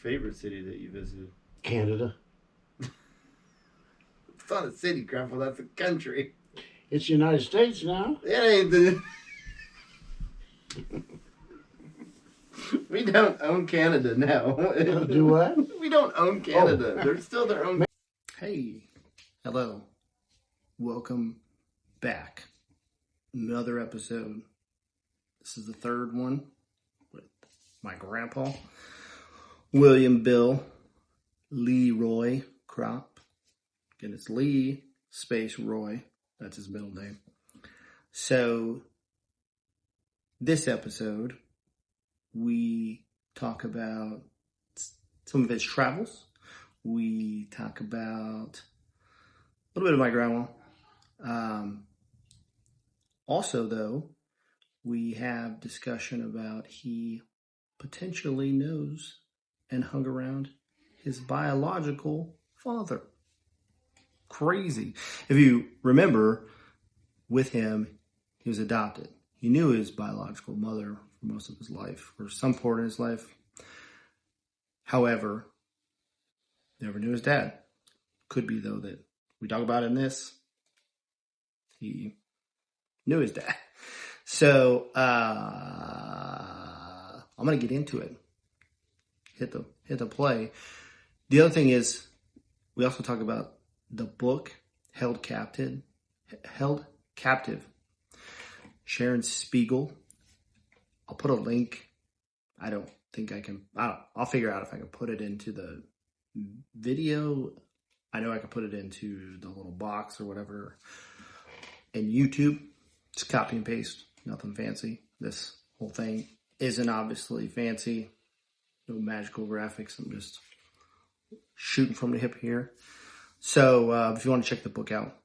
Favorite city that you visited? Canada. It's not a city, Grandpa. That's a country. It's the United States now. It ain't the... We don't own Canada now. Do what? We don't own Canada. Oh. They're still their own. Hey. Hello. Welcome back. Another episode. This is the third one with my grandpa, William Bill Leroy Kropp. Again, it's Lee space Roy. That's his middle name. So, this episode, we talk about some of his travels. We talk about a little bit of my grandma. Also, though, we have discussion about he potentially knows and hung around his biological father. Crazy. If you remember, with him, he was adopted. He knew his biological mother for most of his life, or some part of his life. However, never knew his dad. Could be, though, that we talk about in this, he knew his dad. So, I'm going to get into it. Hit the play. The other thing is, we also talk about the book, Held Captive. Sharon Spiegel. I'll put a link. I don't think I can. I'll figure out if I can put it into the video. I know I can put it into the little box or whatever. And YouTube, just copy and paste. Nothing fancy. This whole thing isn't obviously fancy. No magical graphics. I'm just shooting from the hip here. So if you want to check the book out,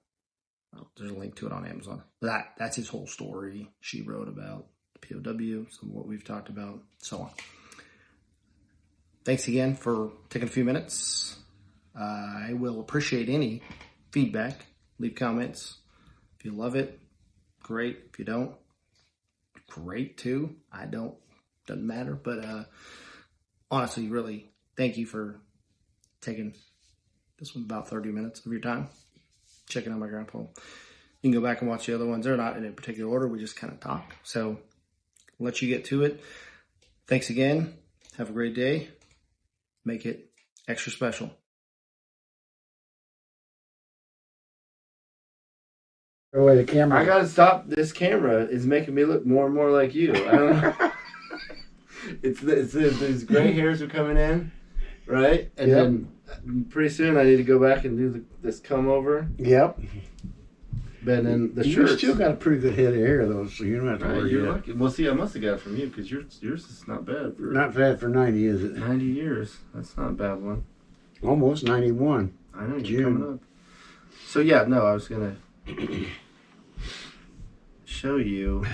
there's a link to it on Amazon. That's his whole story. She wrote about POW, some of what we've talked about, so on. Thanks again for taking a few minutes. I will appreciate any feedback. Leave comments. If you love it, great. If you don't, great too. I don't. Doesn't matter. But honestly, really, thank you for taking this one about 30 minutes of your time. Checking out my grandpa. You can go back and watch the other ones. They're not in a particular order. We just kind of talk. So I'll let you get to it. Thanks again. Have a great day. Make it extra special. Throw away the camera. I gotta stop. This camera is making me look more and more like you. I don't know. it's these gray hairs are coming in, right? And then pretty soon I need to go back and do this comb over. Yep. But then the You shirts. still got a pretty good head of hair, though, so you don't have to worry. You're lucky. Well, see, I must have got it from you because yours is not bad. Not bad for 90, is it? 90 years. That's not a bad one. Almost 91. I know, you're coming up. So, yeah, no, I was going to show you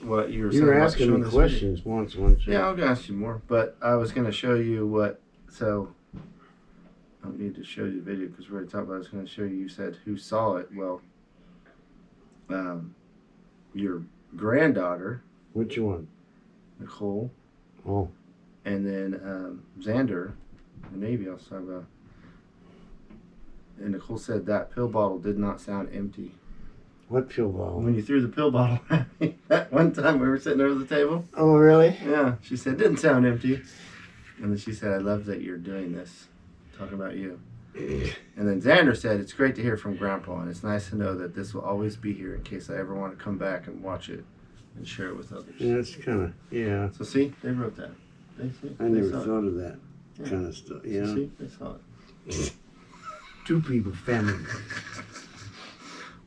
what you were saying. You were asking me questions once. Yeah, I'll ask you more. But I was going to show you what, so I don't need to show you the video because we already talked about it. I was going to show you said who saw it. Well, your granddaughter. Which one? Nicole. Oh. And then Xander, the Navy, I was talking about. And Nicole said that pill bottle did not sound empty. What pill bottle? When you threw the pill bottle at me that one time we were sitting over the table. Oh, really? Yeah. She said, it didn't sound empty. And then she said, I love that you're doing this. Talking about you. And then Xander said, it's great to hear from Grandpa, and it's nice to know that this will always be here in case I ever want to come back and watch it and share it with others. Yeah, it's kind of, yeah. So see, they wrote that. I never thought of that kind of stuff. Yeah. So see, they saw it. Two people, family.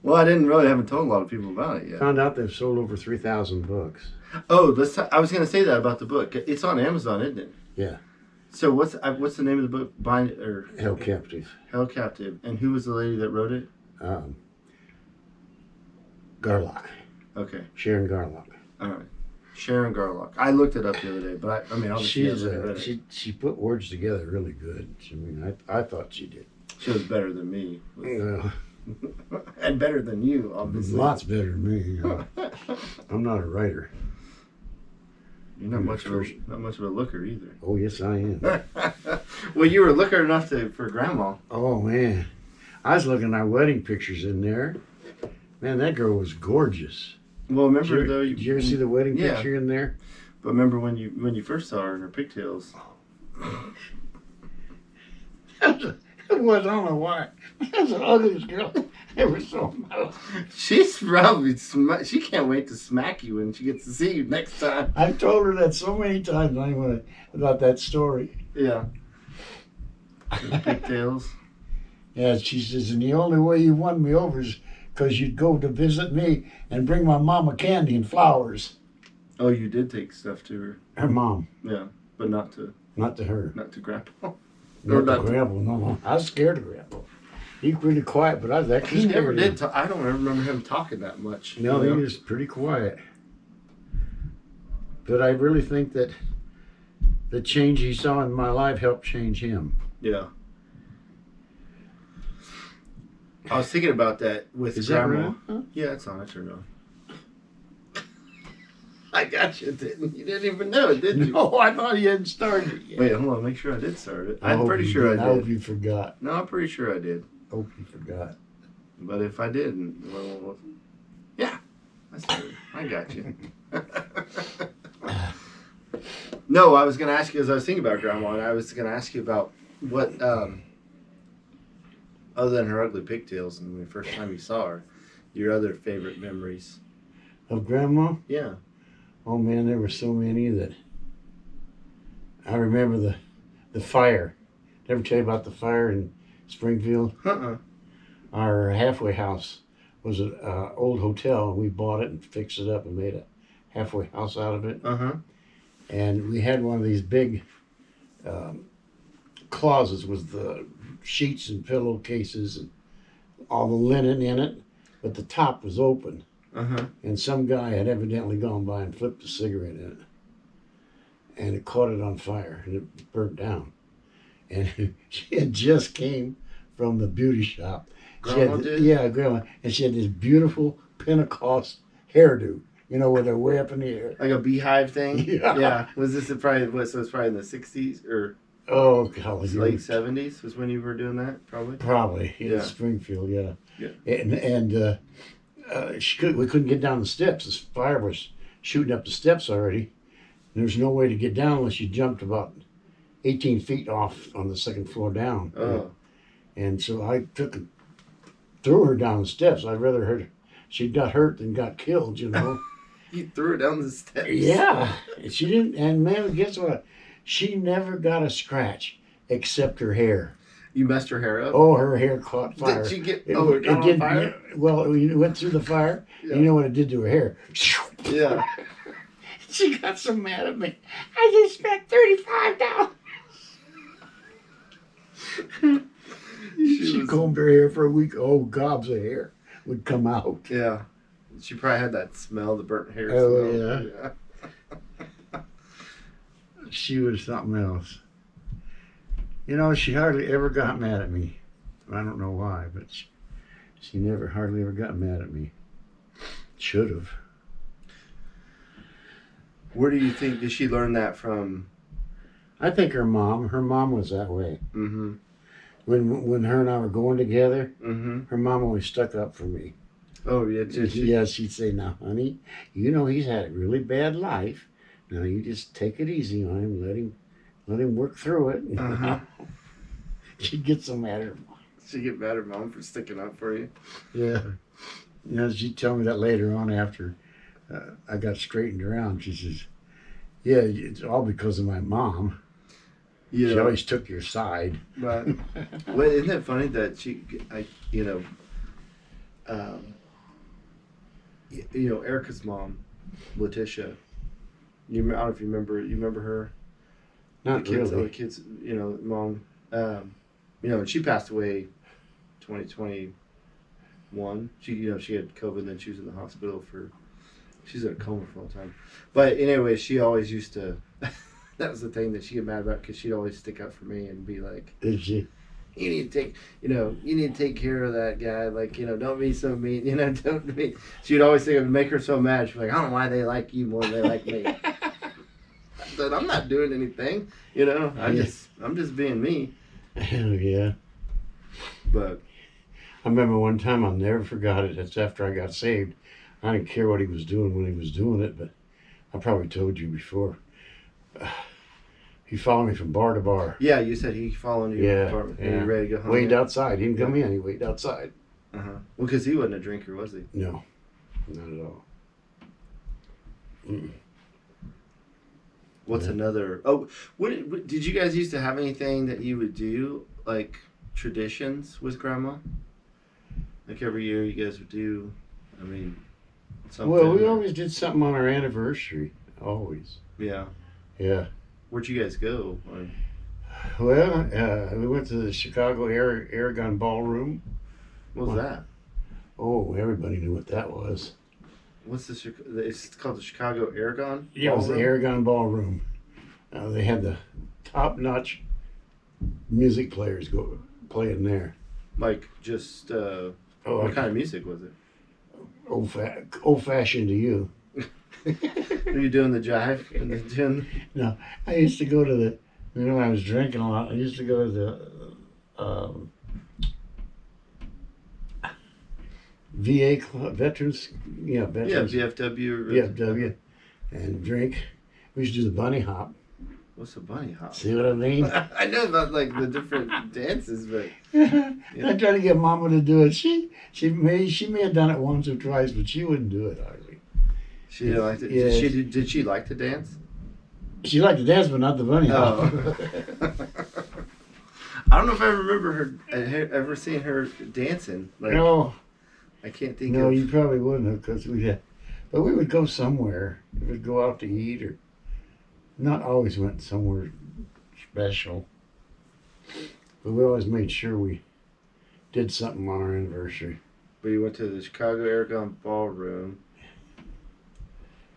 Well, I haven't told a lot of people about it yet. Found out they've sold over 3,000 books. Oh, I was going to say that about the book. It's on Amazon, isn't it? Yeah. So what's the name of the book? Held Captive. Held Captive. And who was the lady that wrote it? Garlock. Okay. Sharon Garlock. All right. Sharon Garlock. I looked it up the other day, but I mean, obviously she put words together really good. I thought she did. She was better than me. And better than you, obviously. Lots better than me. I'm not a writer. You're not much of a looker either. Oh, yes, I am. Well, you were a looker enough for Grandma. Oh, man. I was looking at our wedding pictures in there. Man, that girl was gorgeous. Well, remember Did you ever see the wedding picture in there? But remember when you first saw her in her pigtails? It was, I don't know why. That's the ugliest girl I ever saw in my life. She's probably she can't wait to smack you when she gets to see you next time. I've told her that so many times about that story. Yeah. The pigtails. Yeah, she says, and the only way you won me over is because you'd go to visit me and bring my mama candy and flowers. Oh, you did take stuff to her. Her mom. Yeah, but not to her. Not to Grandpa. Not to Grandpa, no. I was scared of Grandpa. He was pretty quiet, but I was actually He scared never of did him. talk. I don't remember him talking that much. No, he was pretty quiet. But I really think that the change he saw in my life helped change him. Yeah. I was thinking about that with Is Grandma. that right? Huh? Yeah, it's on. I turned on. I got you, didn't you? Didn't even know it, did you? No, I thought he hadn't started it yet. Wait, hold on. Make sure I did start it. I'm pretty sure I did. I hope you forgot. No, I'm pretty sure I did. Hope you forgot. But if I didn't, well, yeah, I started. I got you. No, I was going to ask you, as I was thinking about Grandma, and I was going to ask you about what, other than her ugly pigtails and the first time you saw her, your other favorite memories. Of Grandma? Yeah. Oh man, there were so many that I remember the fire. Did I ever tell you about the fire in Springfield? Our halfway house was an old hotel, and we bought it and fixed it up and made a halfway house out of it. And we had one of these big closets with the sheets and pillowcases and all the linen in it, but the top was open. And some guy had evidently gone by and flipped a cigarette in it. And it caught it on fire and it burnt down. And she had just came from the beauty shop. Grandma did? Yeah, Grandma. And she had this beautiful Pentecost hairdo, you know, where they're way up in the air. Like a beehive thing? Yeah. Yeah. Was this probably in the 60s or Oh, golly. late 70s was when you were doing that, probably? Probably, in Yeah. Springfield, yeah. Yeah. And we couldn't get down the steps. The fire was shooting up the steps already. There was no way to get down unless you jumped about 18 feet off on the second floor down. Oh. And so I threw her down the steps. I'd rather she got hurt than got killed, you know. You threw her down the steps? Yeah. She didn't, and man, guess what? She never got a scratch except her hair. You messed her hair up? Oh, her hair caught fire. Did she get it on did, fire? Well, it went through the fire. Yeah. And you know what it did to her hair? Yeah. She got so mad at me. I just spent $35. She combed her hair for a week. Oh, gobs of hair would come out. Yeah. She probably had that smell, the burnt hair Oh, smell. yeah. She was something else. You know, she hardly ever got mad at me. I don't know why, but she never hardly ever got mad at me. Should have. Where do you think, did she learn that from? I think her mom was that way. Mm-hmm. When her and I were going together, Mm-hmm. her mom always stuck up for me. Oh, yeah. Yeah, she'd say, now, honey, you know he's had a really bad life. Now you just take it easy on him. Let him work through it. Uh-huh. She'd get so mad at her mom. She'd get mad at her mom for sticking up for you. Yeah. You know, she'd tell me that later on after I got straightened around. She says, yeah, it's all because of my mom. You She know, always took your side. but well, isn't it funny that Erica's mom, Letitia. I don't know if you remember. You remember her? Not the really. kids, mom. And she passed away 2021. She had COVID and then she was in the hospital she's in a coma for a long time. But anyway, she always used to, that was the thing that she got mad about because she'd always stick up for me and be like, Did she? you need to take, you need to take care of that guy. Like, don't be so mean. Don't be. She'd always think it would make her so mad. She'd be like, I don't know why they like you more than they like me. I said, I'm not doing anything. I'm just being me. Yeah. But I remember one time, I'll never forgot it. That's after I got saved. I didn't care what he was doing when he was doing it, but I probably told you before. He followed me from bar to bar. Yeah, you said he followed you. Yeah, apartment, yeah. And you ready to go home? Waited outside. He didn't come in. He waited outside. Well, because he wasn't a drinker, was he? No, not at all. Mm-mm. What's another? Oh, what did you guys used to have anything that you would do, like traditions with Grandma? Like every year, you guys would do. I mean, something. Well, we always did something on our anniversary. Always. Yeah. Yeah. Where'd you guys go? Well, we went to the Chicago Aragon Ballroom. What was that? Oh, everybody knew what that was. What's it's called the Chicago Aragon? Yeah, it was the Aragon Ballroom. They had the top-notch music players go playing there. Like just what kind of music was it? Old-fashioned to you. Were you doing the jive in the gym? No, I used to go to when I was drinking a lot, I used to go to the VA club, veterans. Yeah, VFW. VFW, and drink. We used to do the bunny hop. What's a bunny hop? See what I mean? I know about like the different dances, but I tried to get Mama to do it. She may have done it once or twice, but she wouldn't do it hardly. She didn't like it. Yeah. Did she like to dance? She liked to dance, but not the bunny hop. Oh. I don't know if I remember ever seeing her dancing. Like, No. I can't think No, of. you probably wouldn't have, because but we would go somewhere. We would go out to eat, or not always went somewhere special. But we always made sure we did something on our anniversary. But you went to the Chicago Aragon Ballroom.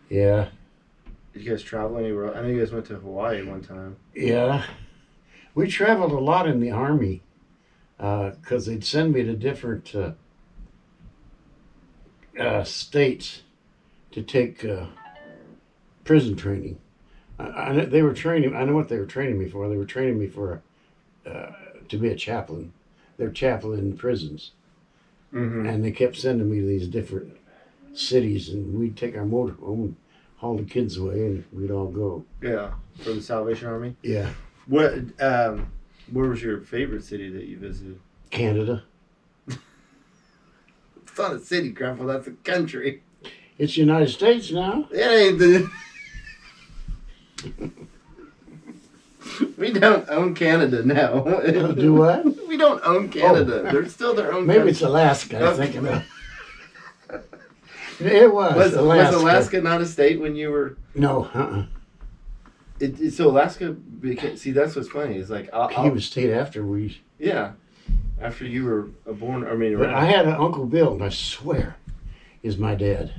Yeah. Did you guys travel anywhere? I know you guys went to Hawaii one time. Yeah. We traveled a lot in the Army, because they'd send me to different states to take prison training. They were training. I know what they were training me for. They were training me for to be a chaplain. They're chaplain in prisons, and they kept sending me to these different cities, and we'd take our motorhome and haul the kids away, and we'd all go. Yeah, for the Salvation Army. Yeah. Where was your favorite city that you visited? Canada. It's not a city, Grandpa. That's a country. It's the United States now. It ain't the. We don't own Canada now. Do what? We don't own Canada. They're still their own. Maybe country. it's Alaska. I'm thinking of. It was Alaska. Was Alaska not a state when you were? No. So Alaska became. See, that's what's funny. It's like He was state after we. Yeah, after you were born. I mean, But I had an Uncle Bill, and I swear, is my dad.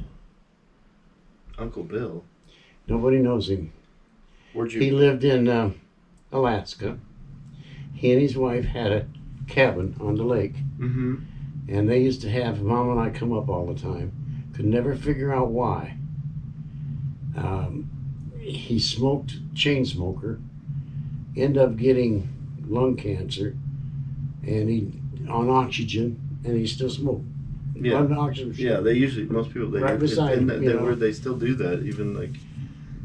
Uncle Bill. Nobody knows him. Where'd you? He lived in Alaska. He and his wife had a cabin on the lake, and they used to have Mom and I come up all the time. Could never figure out why. He smoked, chain smoker, ended up getting lung cancer, and he on oxygen, and he still smoked. Yeah, on oxygen. Yeah. They usually most people they Right beside him, they still do that even like.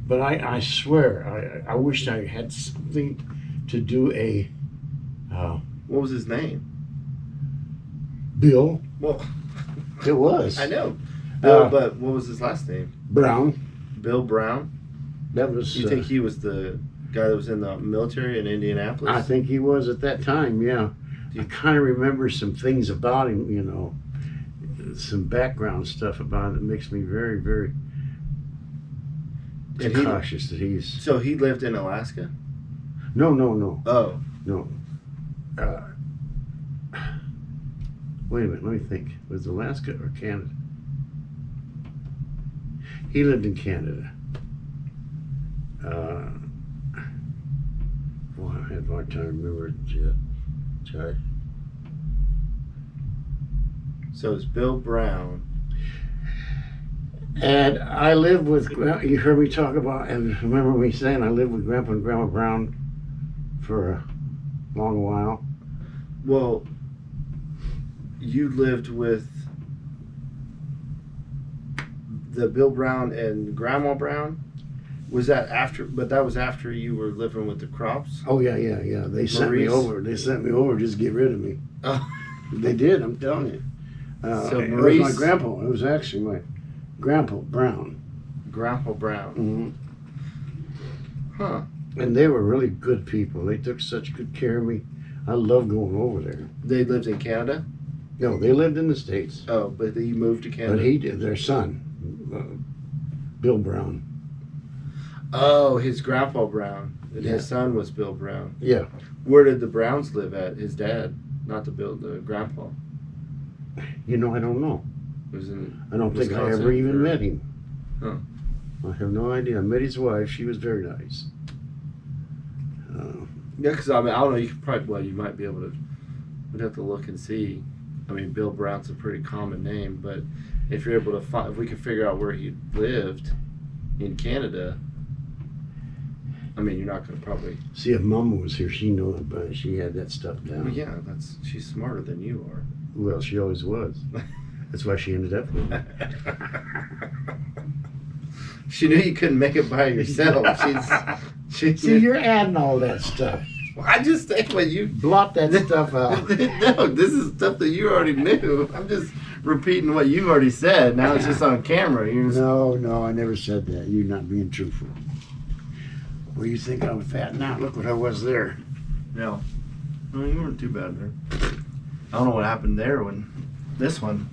But I swear, I wished I had something to do a. What was his name? Bill. Well, It was. I know. Bill, but what was his last name? Brown. Bill Brown. That was. You think he was the guy that was in the military in Indianapolis? I think he was at that time. Yeah. I kind of remember some things about him. Some background stuff about it that makes me very, very cautious that he's. So he lived in Alaska? No. Oh. No. Wait a minute, let me think. Was it Alaska or Canada? He lived in Canada. Well, I had a hard time remembering it yet. Josh. So it's Bill Brown. And I lived with, you heard me talk about, and remember me saying I lived with Grandpa and Grandma Brown for a long while. Well, you lived with the Bill Brown and Grandma Brown? Was that after, but that was after you were living with the Kropps? Oh yeah. They sent me over. They sent me over just to get rid of me. Oh. They did, I'm telling you. So it Maurice, was my grandpa. It was actually my Grandpa Brown. Grandpa Brown. Mm-hmm. Huh. And they were really good people. They took such good care of me. I love going over there. They lived in Canada? No, they lived in the States. Oh, but you moved to Canada? But he did. Their son, Bill Brown. Oh, his Grandpa Brown. And Yeah. his son was Bill Brown. Yeah. Where did the Browns live at? His dad, not the Grandpa. You know, I don't know. It was in I don't think I Wisconsin, ever even or- met him. Huh. I have no idea. I met his wife. She was very nice. Yeah, because I don't know. You could probably, well, you might be able to. We'd have to look and see. I mean, Bill Brown's a pretty common name, but if you're able to find, if we could figure out where he lived in Canada, I mean, you're not going to probably. See, if Mama was here, she knew it, but she had that stuff down. Well, yeah, she's smarter than you are. Well, she always was. That's why she ended up with me. She knew you couldn't make it by yourself. See, you're adding all that stuff. I just think what you Blot that stuff out. No, this is stuff that you already knew. I'm just repeating what you already said. Now it's just on camera. You're just, No, I never said that. You're not being truthful. Well, you think I'm fat now? Look what I was there. no, you weren't too bad there. I don't know what happened there when this one.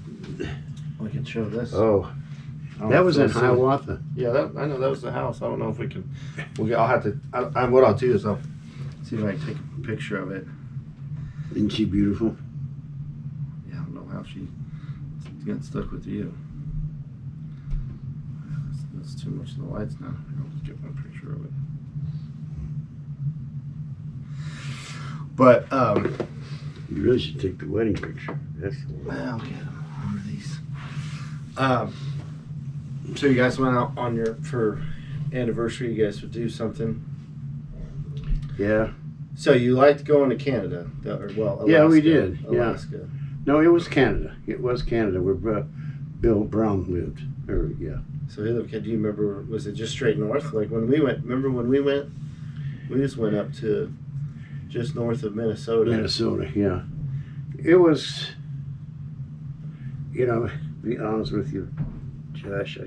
We can show this. Oh, I don't that know was if in you'll see it. Hiawatha. Yeah, I know that was the house. I don't know if we can. I'll have to. What I'll do is I'll see if I can take a picture of it. Isn't she beautiful? Yeah, I don't know how she got stuck with you. That's too much of the lights now. I'll just get my picture of it. But You really should take the wedding picture. That's the one. I'll get them. What are these? So you guys went out on for anniversary. You guys would do something. Yeah. So you liked going to Canada, Alaska. Yeah, we did, yeah. Alaska. No, it was Canada. It was Canada where Bill Brown lived. Yeah. So do you remember? Was it just straight north? Like when we went? Remember when we went? We just went up to just north of Minnesota. Minnesota, yeah. It was, to be honest with you, Josh,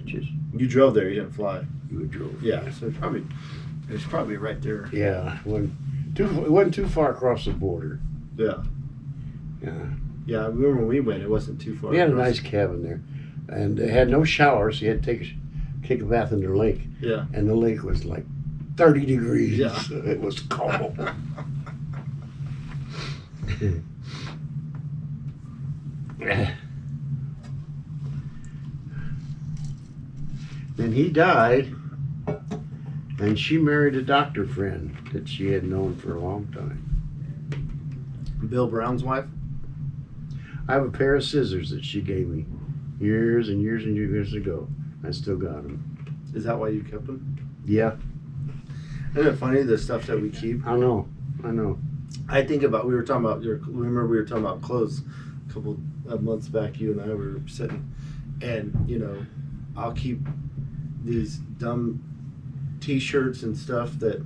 You drove there. You didn't fly. you drove. Yeah. So it was probably right there. Yeah. It wasn't too far across the border. Yeah. Yeah. Yeah. I remember when we went. It wasn't too far. We had a across. nice cabin there. And they had no shower, so you had to take a bath in the lake. Yeah. And the lake was like 30 degrees. Yeah. So it was cold. Then he died, and she married a doctor friend that she had known for a long time. Bill Brown's wife. I have a pair of scissors that she gave me years and years and years ago. I still got them. Is that why you kept them? Yeah, Isn't it funny the stuff that we keep? I know. I think about we were talking about clothes a couple of months back. You and I were sitting, and I'll keep these dumb T-shirts and stuff that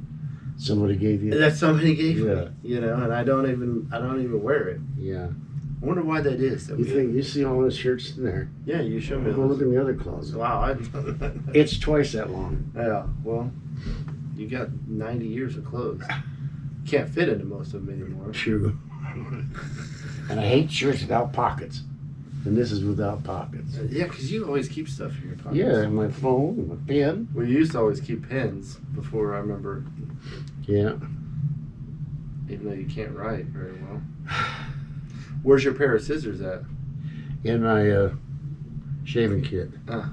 Somebody gave you. somebody gave Yeah. me. And I don't even wear it. Yeah. I wonder why that is. You see all those shirts in there? Yeah, you showed me. Go look in the other closet. Wow. It's twice that long. Yeah. Well, you got 90 years of clothes. Can't fit into most of them anymore. True. And I hate shirts without pockets. And this is without pockets. Yeah, because you always keep stuff in your pockets. Yeah, my phone, my pen. We used to always keep pens before, I remember, Yeah. even though you can't write very well. Where's your pair of scissors at? In my shaving kit. Ah.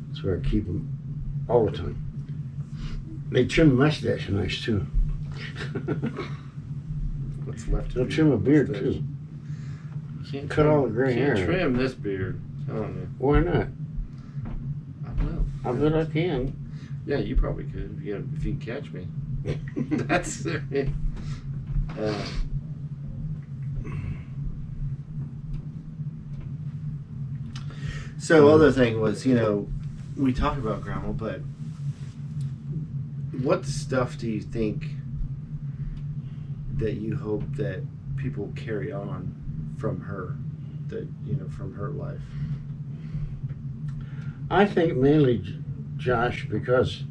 That's where I keep them all the time. They trim the mustache nice too. what's left. They'll trim a beard too. Can't Cut all the gray hair. Can't trim this beard. Why not? I don't know. I bet I can. Yeah, you probably could if you can catch me. That's it. So other thing was, we talked about grandma, but what stuff do you think that you hope that people carry on from her, that from her life? I think mainly, Josh, because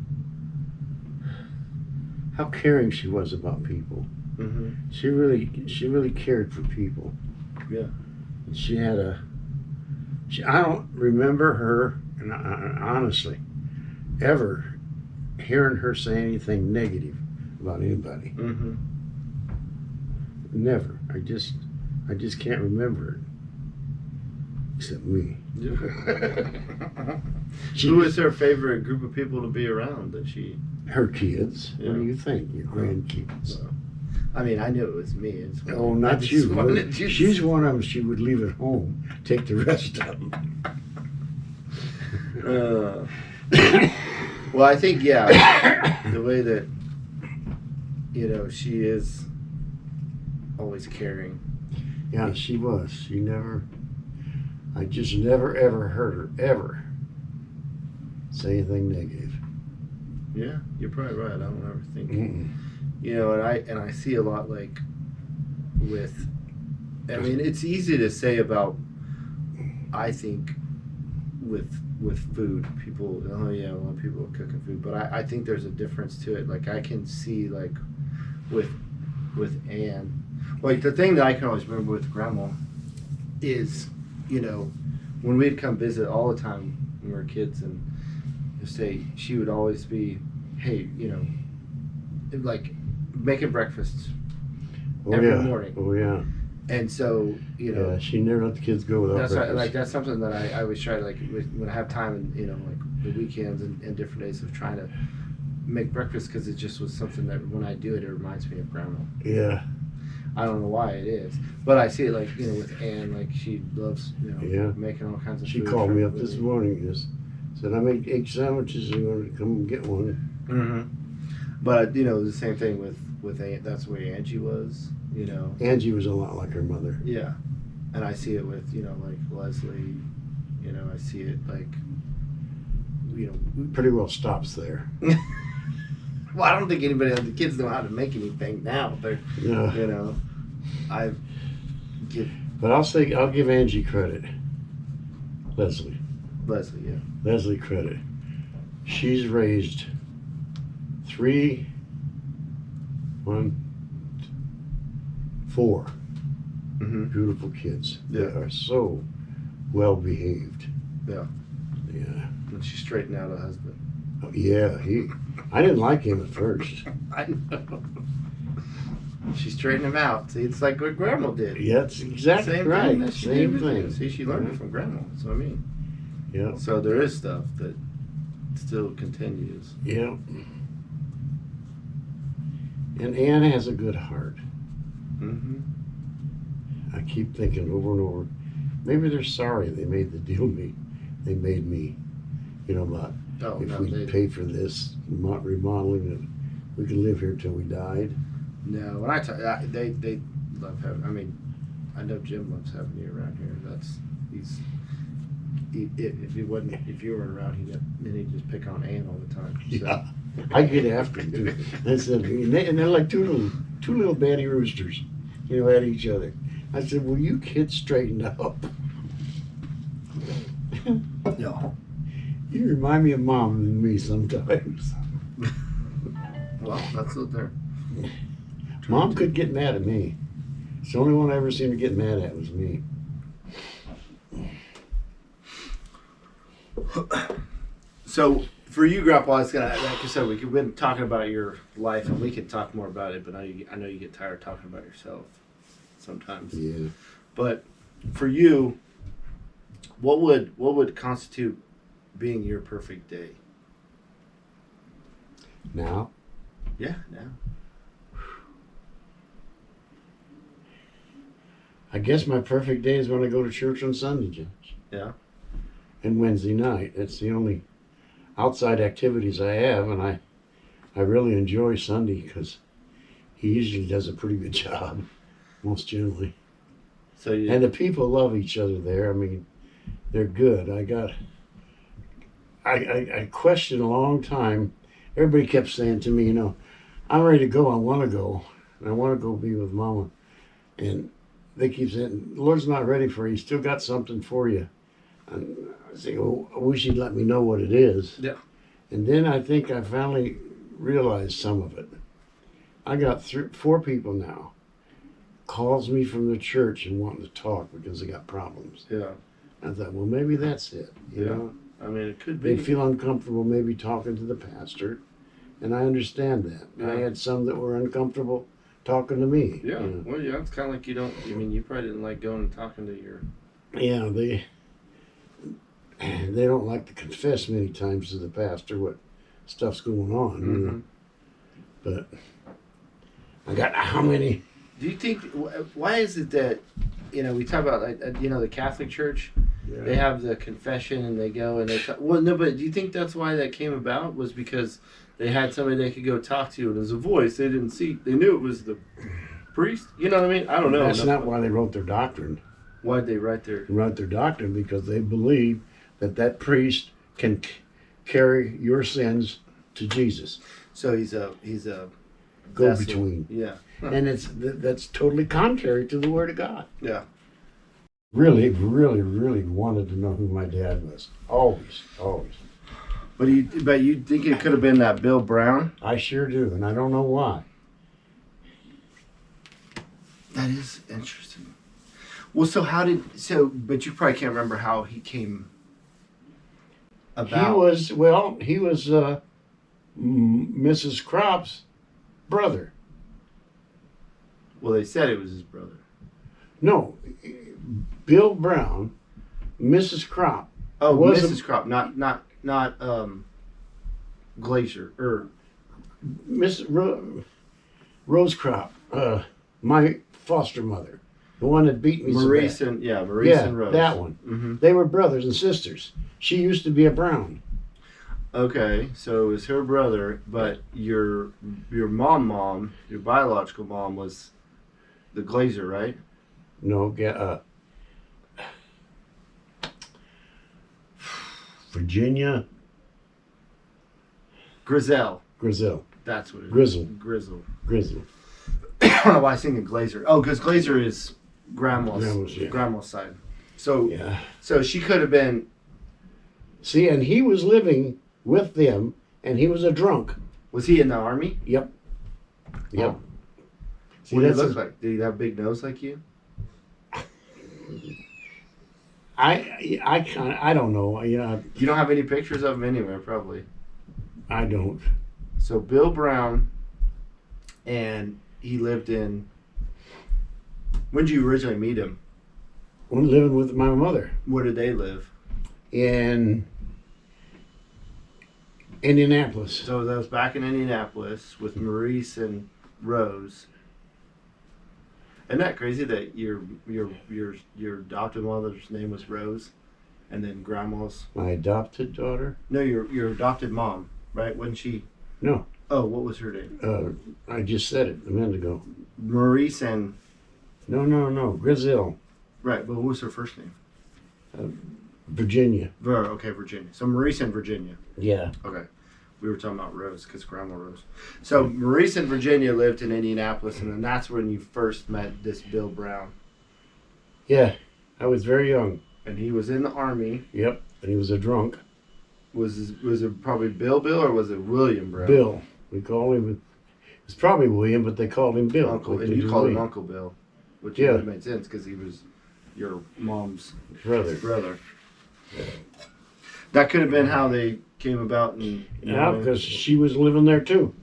how caring she was about people. Mm-hmm. She really cared for people. Yeah. She had I don't remember her, and honestly, ever hearing her say anything negative about anybody. Mm-hmm. Never. I just can't remember it. Except me. Who was her favorite group of people to be around that she... Her kids. Yeah. What do you think? Your grandkids. Well, I mean, I knew it was me. Oh, not you. She's one of them. She would leave at home, take the rest of them. Well, I think, the way that, she is always caring. Yeah, she was. I just never, ever heard her, ever say anything negative. Yeah, you're probably right. I don't ever think. Mm-mm. And I see a lot like with. I mean, it's easy to say about. I think with food, people. Oh yeah, a lot of people are cooking food, but I think there's a difference to it. Like I can see like with Anne, like the thing that I can always remember with Grandma is, when we'd come visit all the time when we were kids, and say she would always be, hey, like making breakfast every morning. Oh yeah. And so yeah, she never let the kids go without breakfast. That's something that I always try to, like, when I have time and like the weekends and different days of trying to make breakfast, because it just was something that when I do it, it reminds me of Grandma. Yeah. I don't know why it is, but I see it like with Anne, like she loves making all kinds of She food. called me up this morning, said I make egg sandwiches. You want to come and get one? Mm-hmm. But the same thing with Aunt, that's the way Angie was. Angie was a lot like her mother. Yeah, and I see it with like Leslie. I see it like pretty well stops there. Well, I don't think the kids know how to make anything now. They're But I'll give Angie credit. Leslie, yeah. Leslie credit. She's raised 4 Mm-hmm. beautiful kids. Yeah. They are so well behaved. Yeah. Yeah. And she straightened out a husband. Oh, yeah, I didn't like him at first. I know. She straightened him out. See, it's like what Grandma did. Yeah, that's exactly Same right. thing that she Same did with thing. you. See, she learned it from Grandma. That's what I mean. Yeah. So there is stuff that still continues. Yeah. And Anne has a good heart. Mm-hmm. I keep thinking over and over, maybe they're sorry they made the deal they made me, about we pay for this remodeling and we can live here till we died. No, when they love having. I mean, I know Jim loves having you around here. If you weren't around, he'd just pick on Ann all the time. So. Yeah, I get after him too. And they're like two little batty roosters, at each other. I said, "Will you kids straighten up?" No. You remind me of Mom and me sometimes. Well, that's what they're. Mom could get mad at me. It's the only one I ever seemed to get mad at was me. So for you, Grandpa, it's gonna, like I said, we've been talking about your life, and we could talk more about it. But I know you get tired of talking about yourself sometimes. Yeah. But for you, what would constitute being your perfect day? Now? Yeah, now. I guess my perfect day is when I go to church on Sunday, Judge. Yeah. And Wednesday night. That's the only outside activities I have, and I really enjoy Sunday because he usually does a pretty good job, most generally. So and the people love each other there. I mean, they're good. I questioned a long time. Everybody kept saying to me, I'm ready to go. I want to go. And I want to go be with Mama. And they keep saying, the Lord's not ready for you. He's still got something for you. And I say, well, I wish he'd let me know what it is. Yeah. And then I think I finally realized some of it. I got 4 people now calls me from the church and wanting to talk because they got problems. Yeah. I thought, well, maybe that's it. You know? I mean, it could be. They feel uncomfortable maybe talking to the pastor, and I understand that. Yeah. I had some that were uncomfortable talking to me. Yeah. Well, yeah, it's kind of like you probably didn't like going and talking to your... Yeah, they don't like to confess many times to the pastor what stuff's going on. Mm-hmm. But I got how many... Do you think, why is it that, we talk about, the Catholic Church, they have the confession and they go and they talk. Well, no, but do you think that's why that came about? Was because they had somebody they could go talk to and it was a voice they didn't see. They knew it was the priest. You know what I mean? I don't know. That's not why they wrote their doctrine. Why did they write their... They wrote their doctrine because they believe that priest can carry your sins to Jesus. So he's a go-between. Yeah. And that's totally contrary to the Word of God. Yeah. Really, really, really wanted to know who my dad was. Always. But you think it could have been that Bill Brown? I sure do, and I don't know why. That is interesting. Well, but you probably can't remember how he came about. He was Mrs. Kropp's brother. Well, they said it was his brother. No, Bill Brown, Mrs. Kropp. Oh, Mrs. Kropp, not Glacier or Miss Rose Kropp, my foster mother, the one that beat me. Maurice so bad. And Rose. That one. Mm-hmm. They were brothers and sisters. She used to be a Brown. Okay, so it was her brother, but your mom, your biological mom was the Glazer, right? No, Virginia. Grizel. That's what it is. Grizzle. I don't know why I was thinking Glazer. Oh, because Glazer is grandma's side. So, yeah. So she could have been... See, and he was living with them, and he was a drunk. Was he in the army? Yep. Oh. See, what did he look like? Did he have a big nose like you? I don't know. You don't have any pictures of him anywhere, probably. I don't. So Bill Brown, and he lived in... When did you originally meet him? When living with my mother. Where did they live? In Indianapolis. So that was back in Indianapolis with Maurice and Rose. Isn't that crazy that your adopted mother's name was Rose, and then grandma's? My adopted daughter? No, your adopted mom, right? Wasn't she? No. Oh, what was her name? I just said it a minute ago. Maurice and... No. Grizel. Right, but what was her first name? Virginia. Okay, Virginia. So Maurice and Virginia. Yeah. Okay. We were talking about Rose because Grandma Rose. So Maurice and Virginia lived in Indianapolis, and then that's when you first met this Bill Brown. Yeah, I was very young. And he was in the army. Yep, and he was a drunk. Was it probably Bill, or was it William Brown? Bill. We call him. It's probably William, but they called him Bill. Uncle, and you called him Uncle Bill, which would have made sense because he was your mom's brother. That could have been how they came about. Yeah, because she was living there too.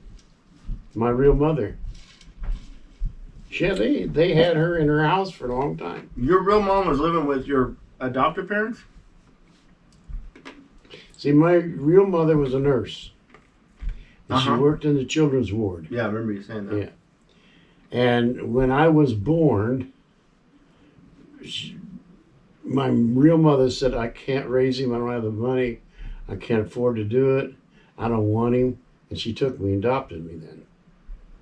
My real mother. Yeah, they had her in her house for a long time. Your real mom was living with your adoptive parents? See, my real mother was a nurse. And she worked in the children's ward. Yeah, I remember you saying that. Yeah. And when I was born, my real mother said, I can't raise him. I don't have the money. I can't afford to do it. I don't want him. And she took me and adopted me then.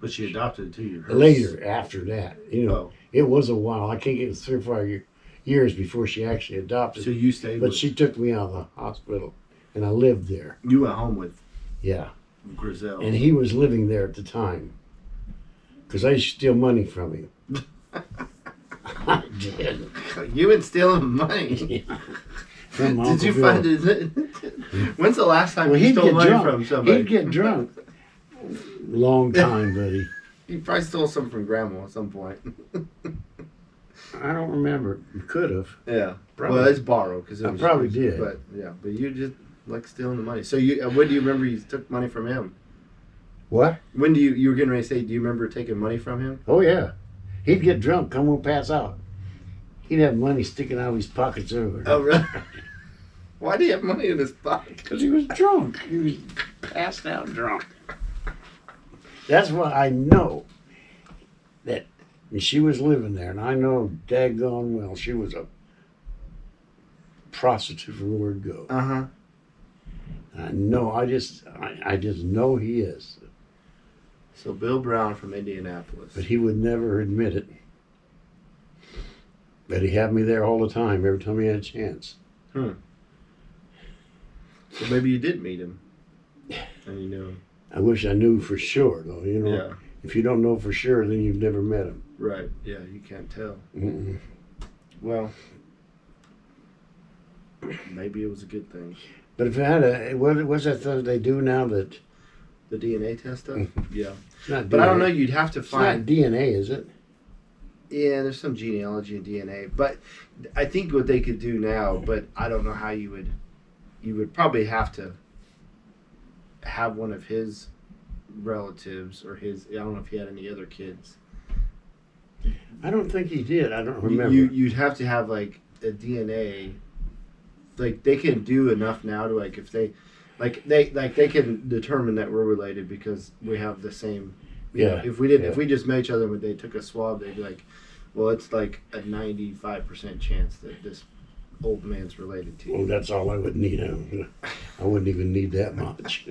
But she adopted to you. Later, after that. Oh. It was a while. I can't get 3 or 4 years before she actually adopted So me. you stayed But she took me out of the hospital, and I lived there. You went home with Yeah. Grizel. And he was living there at the time. Because I used to steal money from him. I did. You been stealing money. From Did you Uncle find Bill. it? When's the last time you He'd stole get money drunk. from somebody? He'd get drunk. Long time, buddy. You probably stole some from Grandma at some point. I don't remember. Could have. Yeah. Probably. Well, it's borrowed because I probably did. But yeah, but you just like stealing the money. So you, when do you remember you took money from him? What? When do you were getting ready to say? Do you remember taking money from him? Oh, yeah. He'd get drunk, come home, pass out. He'd have money sticking out of his pockets everywhere. Oh, really? Why do you have money in his pocket? Because he was drunk. He was passed out drunk. That's why I know that she was living there, and I know daggone well she was a prostitute from the word go. Uh-huh. I know, I just know he is. So Bill Brown from Indianapolis. But he would never admit it. But he had me there all the time, every time he had a chance. So maybe you did meet him. And you knew him. I wish I knew for sure, though. You know, Yeah. if you don't know for sure, then you've never met him. Right. Yeah, you can't tell. Mm-mm. Well, maybe it was a good thing. But if it had what's that thing they do now that The DNA test stuff? Yeah. it's not But DNA. I don't know, you'd have to It's not find... DNA, is it? Yeah, there's some genealogy in DNA. But I think what they could do now, but I don't know how you would probably have to have one of his relatives or his... I don't know if he had any other kids. I don't think he did. I don't remember. You'd have to have like a DNA. Like they can do enough now to like if they can determine that we're related because we have the same. You know, if we just met each other and they took a swab, they'd be like, well, it's like a 95% chance that this old man's related to you. Well, that's all I would need. I wouldn't even need that much.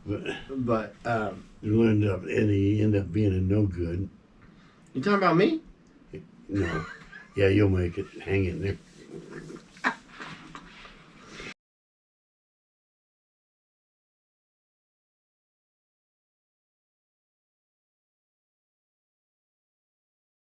But It'll end up being a no good. you talking about me? No. Yeah, you'll make it. Hang in there.